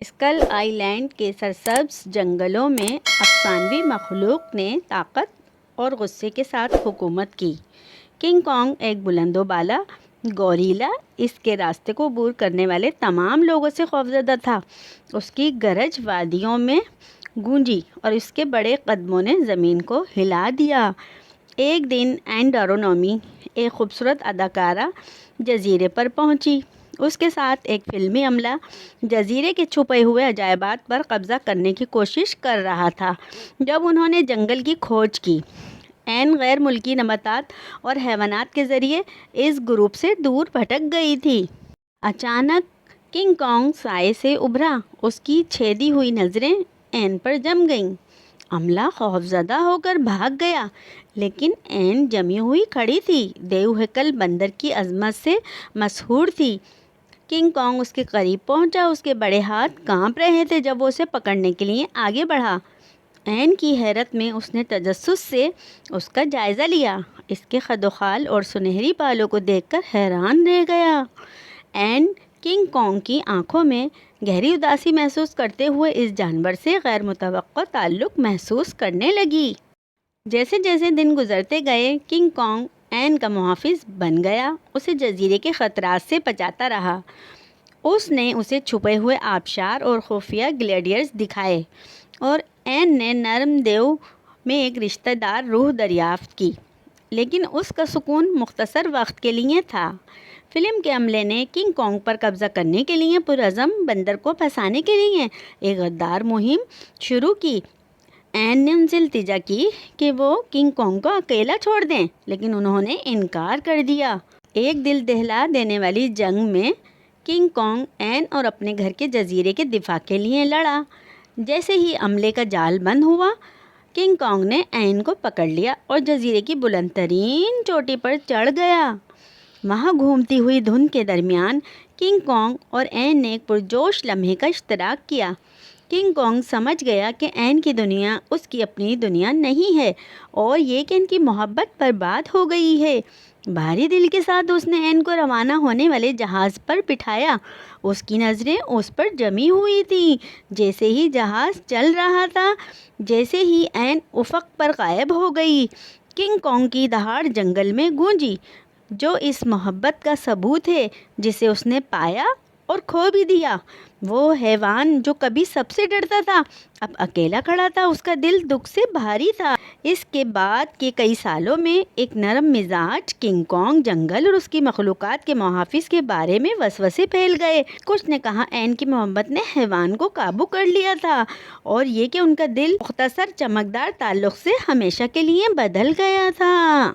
Skill آئی land کے سرسبز جنگلوں میں افسانوی مخلوق نے طاقت اور غصے کے ساتھ حکومت کی۔ کنگ کانگ ایک بلند و بالا گوریلا اس کے راستے کو عبور کرنے والے تمام لوگوں سے خوفزدہ تھا۔ اس کی گرج وادیوں میں گونجی اور اس کے بڑے قدموں نے زمین کو ہلا دیا۔ ایک دن این ڈارونومی، ایک خوبصورت اداکارہ، جزیرے پر پہنچی۔ اس کے ساتھ ایک فلمی عملہ جزیرے کے چھپے ہوئے عجائبات پر قبضہ کرنے کی کوشش کر رہا تھا۔ جب انہوں نے جنگل کی کھوج کی، این غیر ملکی نباتات اور حیوانات کے ذریعے اس گروپ سے دور بھٹک گئی تھی۔ اچانک کنگ کانگ سائے سے ابھرا۔ اس کی چھیدی ہوئی نظریں این پر جم گئیں۔ عملہ خوفزدہ ہو کر بھاگ گیا، لیکن این جمی ہوئی کھڑی تھی، دیو ہیکل بندر کی عظمت سے مسحور تھی۔ کنگ کانگ اس کے قریب پہنچا۔ اس کے بڑے ہاتھ کانپ رہے تھے جب وہ اسے پکڑنے کے لیے آگے بڑھا۔ این کی حیرت میں اس نے تجسس سے اس کا جائزہ لیا۔ اس کے خد و خال اور سنہری بالوں کو دیکھ کر حیران رہ گیا۔ این کنگ کانگ کی آنکھوں میں گہری اداسی محسوس کرتے ہوئے اس جانور سے غیر متوقع تعلق محسوس کرنے لگی۔ جیسے جیسے دن گزرتے گئے، کنگ کانگ این کا محافظ بن گیا، اسے جزیرے کے خطرات سے بچاتا رہا۔ اس نے اسے چھپے ہوئے آبشار اور خفیہ گلیڈیئرز دکھائے، اور این نے نرم دیو میں ایک رشتہ دار روح دریافت کی، لیکن اس کا سکون مختصر وقت کے لیے تھا۔ فلم کے عملے نے کنگ کانگ پر قبضہ کرنے کے لیے پرعزم بندر کو پھنسانے کے لیے ایک غدار مہم شروع کی۔ این نے ان سے التجا کی کہ وہ کنگ کانگ کو اکیلا چھوڑ دیں، لیکن انہوں نے انکار کر دیا۔ ایک دل دہلا دینے والی جنگ میں کنگ کانگ این اور اپنے گھر کے جزیرے کے دفاع کے لیے لڑا۔ جیسے ہی عملے کا جال بند ہوا، کنگ کانگ نے این کو پکڑ لیا اور جزیرے کی بلند ترین چوٹی پر چڑھ گیا۔ وہاں گھومتی ہوئی دھند کے درمیان کنگ کانگ اور این نے ایک پرجوش لمحے کا اشتراک کیا۔ کنگ کانگ سمجھ گیا کہ این کی دنیا اس کی اپنی دنیا نہیں ہے، اور یہ کہ ان کی محبت برباد ہو گئی ہے۔ بھاری دل کے ساتھ اس نے این کو روانہ ہونے والے جہاز پر بٹھایا۔ اس کی نظریں اس پر جمی ہوئی تھیں۔ جیسے ہی جہاز چل رہا تھا، جیسے ہی این افق پر غائب ہو گئی، کنگ کانگ کی دہاڑ جنگل میں گونجی، جو اس محبت کا ثبوت ہے جسے اس نے پایا اور کھو بھی دیا۔ وہ حیوان جو کبھی سب سے ڈرتا تھا، اب اکیلا کھڑا تھا۔ اس کا دل دکھ سے بھاری تھا۔ اس کے بعد کے کئی سالوں میں ایک نرم مزاج کنگ کانگ جنگل اور اس کی مخلوقات کے محافظ کے بارے میں وسوسے پھیل گئے۔ کچھ نے کہا این کی محبت نے حیوان کو قابو کر لیا تھا، اور یہ کہ ان کا دل مختصر چمکدار تعلق سے ہمیشہ کے لیے بدل گیا تھا۔